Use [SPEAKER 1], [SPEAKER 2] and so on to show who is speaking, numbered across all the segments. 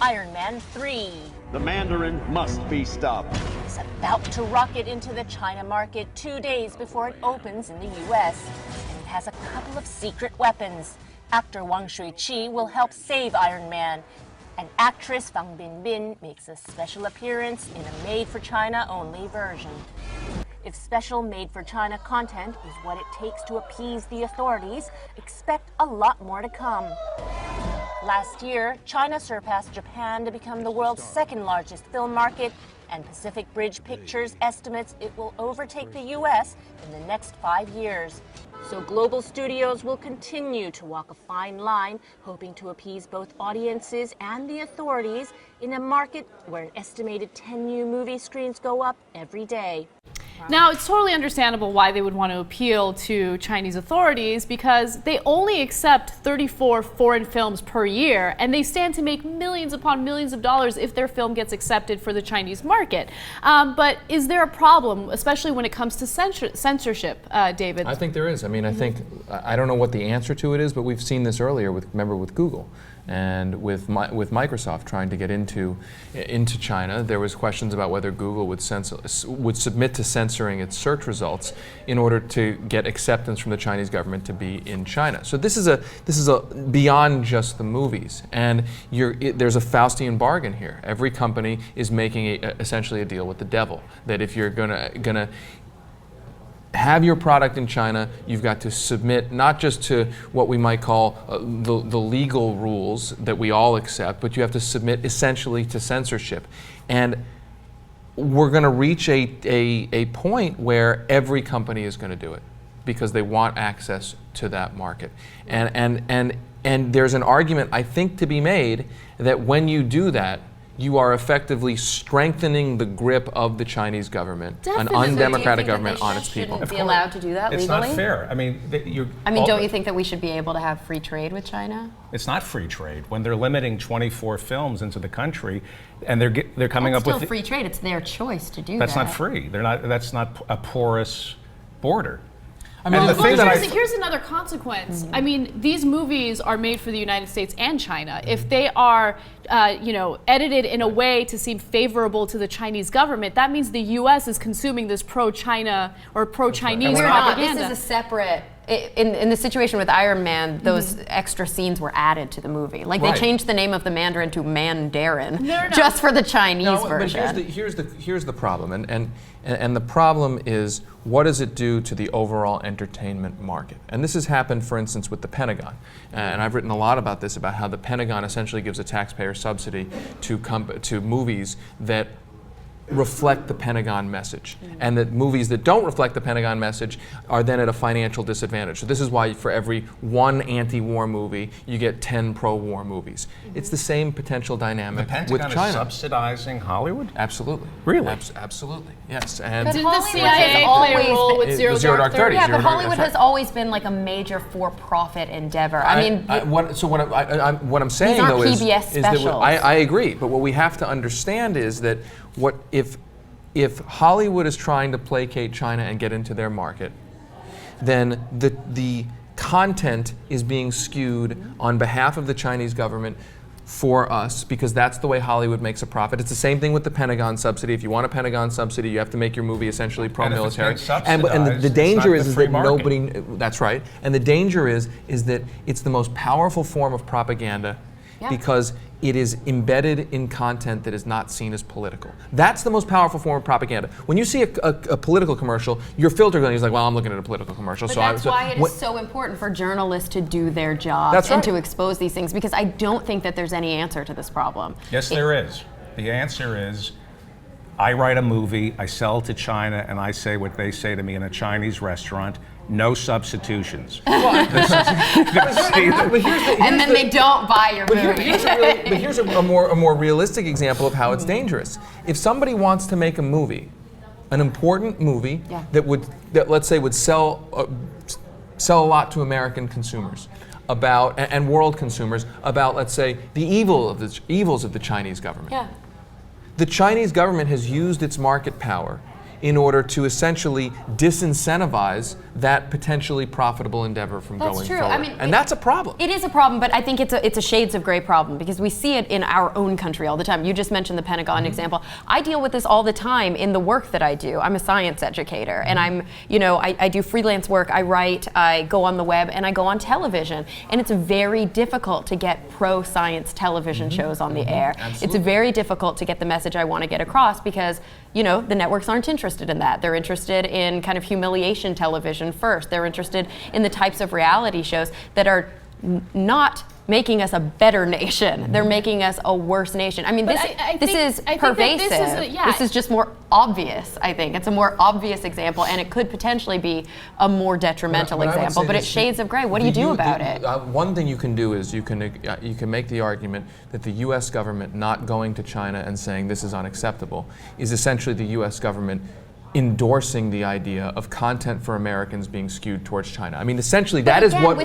[SPEAKER 1] Iron Man 3.
[SPEAKER 2] The Mandarin must be stopped.
[SPEAKER 1] It's about to rocket into the China market 2 days before it opens in the US. And it has a couple of secret weapons. Actor Wang Shui-chi will help save Iron Man. And actress Fang Binbin makes a special appearance in a made-for-China only version. If special made-for-China content is what it takes to appease the authorities, expect a lot more to come. Last year, China surpassed Japan to become the world's second largest film market, and Pacific Bridge Pictures estimates it will overtake the US in the next 5 years. So global studios will continue to walk a fine line, hoping to appease both audiences and the authorities in a market where an estimated 10 new movie screens go up every day.
[SPEAKER 3] Now, it's totally understandable why they would want to appeal to Chinese authorities, because they only accept 34 foreign films per year, and they stand to make millions upon millions of dollars if their film gets accepted for the Chinese market. But is there a problem, especially when it comes to censorship, David?
[SPEAKER 4] I think there is. I mean, I don't know what the answer to it is, but we've seen this earlier with Google. And with Microsoft trying to get into China, there was questions about whether Google would submit to censoring its search results in order to get acceptance from the Chinese government to be in China. So this is a beyond just the movies, and there's a Faustian bargain here. Every company is making essentially a deal with the devil. That if you're gonna have your product in China, you've got to submit not just to what we might call the legal rules that we all accept, but you have to submit essentially to censorship. And we're going to reach a point where every company is going to do it because they want access to that market. And there's an argument, I think, to be made that when you do that, you are effectively strengthening the grip of the Chinese government, an undemocratic government, on its people.
[SPEAKER 5] Shouldn't be allowed to do that legally?
[SPEAKER 6] It's not fair. I mean,
[SPEAKER 5] don't you think that we should be able to have free trade with China?
[SPEAKER 6] It's not free trade when they're limiting 24 films into the country, and they're coming up with
[SPEAKER 5] still free trade. It's their choice to do that.
[SPEAKER 6] That's not free. That's not a porous border.
[SPEAKER 3] I mean, here's another consequence. I mean, these movies are made for the United States and China. If they are, edited in a way to seem favorable to the Chinese government, that means the U.S. is consuming this pro-China or pro-Chinese propaganda.
[SPEAKER 5] This is a separate. In the situation with Iron Man, those extra scenes were added to the movie. Like they changed the name of the Mandarin to Mandarin just for the Chinese version.
[SPEAKER 4] But here's the problem, and the problem is, what does it do to the overall entertainment market? And this has happened, for instance, with the Pentagon. And I've written a lot about this, about how the Pentagon essentially gives a taxpayer subsidy to movies that reflect the Pentagon message, and that movies that don't reflect the Pentagon message are then at a financial disadvantage. So this is why for every one anti-war movie, you get 10 pro-war movies. It's the same potential dynamic with China.
[SPEAKER 6] The Pentagon is subsidizing Hollywood?
[SPEAKER 4] Absolutely.
[SPEAKER 6] Really?
[SPEAKER 4] Absolutely, yes. And
[SPEAKER 3] didn't the CIA play a role with Zero Dark 30?
[SPEAKER 5] Yeah, but Hollywood has always been like a major for-profit endeavor.
[SPEAKER 4] What I'm saying though is that I agree, but what we have to understand is that if Hollywood is trying to placate China and get into their market, then the content is being skewed on behalf of the Chinese government for us, because that's the way Hollywood makes a profit. It's the same thing with the Pentagon subsidy. If you want a Pentagon subsidy, you have to make your movie essentially pro-military.
[SPEAKER 6] And
[SPEAKER 4] the danger is that
[SPEAKER 6] nobody.
[SPEAKER 4] That's right. And the danger is that it's the most powerful form of propaganda because it is embedded in content that is not seen as political. That's the most powerful form of propaganda. When you see a political commercial, your filter gun is like, well, I'm looking at a political commercial.
[SPEAKER 5] But that's why it is so important for journalists to do their job and to expose these things, because I don't think that there's any answer to this problem.
[SPEAKER 6] Yes, there is. The answer is, I write a movie, I sell it to China, and I say what they say to me in a Chinese restaurant. No substitutions.
[SPEAKER 5] And then they don't buy your movie.
[SPEAKER 4] But here's a more realistic example of how it's dangerous. If somebody wants to make a movie, an important movie that let's say would sell a lot to American consumers, and world consumers, about, let's say, the evils of the Chinese government.
[SPEAKER 5] Yeah.
[SPEAKER 4] The Chinese government has used its market power in order to essentially disincentivize that potentially profitable endeavor from going
[SPEAKER 5] true.
[SPEAKER 4] forward.
[SPEAKER 5] I mean,
[SPEAKER 4] and that's a problem.
[SPEAKER 5] It is a problem, but I think it's a shades of gray problem because we see it in our own country all the time. You just mentioned the Pentagon example. I deal with this all the time in the work that I do. I'm a science educator, and I do freelance work. I write, I go on the web, and I go on television. And it's very difficult to get pro-science television shows on the air.
[SPEAKER 4] Absolutely.
[SPEAKER 5] It's very difficult to get the message I want to get across because the networks aren't interested in that. They're interested in kind of humiliation television first. They're interested in the types of reality shows that are not making us a better nation. They're making us a worse nation. I mean, this is pervasive. This is just more obvious, I think. It's a more obvious example, and it could potentially be a more detrimental example, but it's shades of gray. What do you do about it?
[SPEAKER 4] One thing you can do is you can make the argument that the U.S. government not going to China and saying this is unacceptable is essentially the U.S. government endorsing the idea of content for Americans being skewed towards China. I mean, essentially, that is what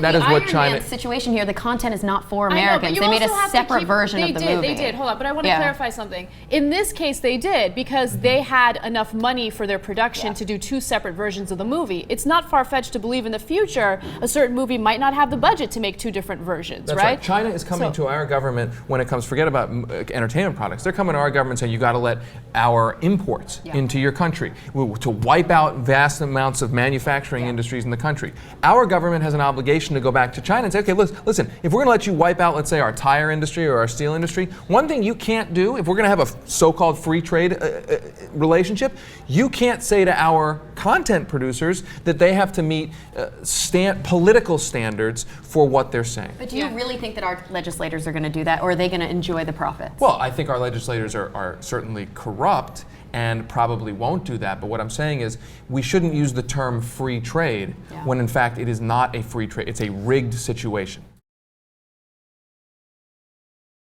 [SPEAKER 4] China.
[SPEAKER 5] The situation here, the content is not for Americans. They made a separate version of the movie.
[SPEAKER 3] They did. Hold on, but I want to clarify something. In this case, they did because they had enough money for their production to do two separate versions of the movie. It's not far-fetched to believe in the future a certain movie might not have the budget to make two different versions,
[SPEAKER 4] That's right? China is coming to our government when it comes. Forget about entertainment products. They're coming to our government saying you got to let our imports into your country. To wipe out vast amounts of manufacturing industries in the country. Our government has an obligation to go back to China and say, okay, listen, if we're going to let you wipe out, let's say, our tire industry or our steel industry, one thing you can't do, if we're going to have a so-called free trade relationship, you can't say to our content producers that they have to meet political standards for what they're saying.
[SPEAKER 5] But do you really think that our legislators are going to do that, or are they going to enjoy the profits?
[SPEAKER 4] Well, I think our legislators are certainly corrupt and probably won't do that. But what I'm saying is we shouldn't use the term free trade when in fact it is not a free trade. It's a rigged situation.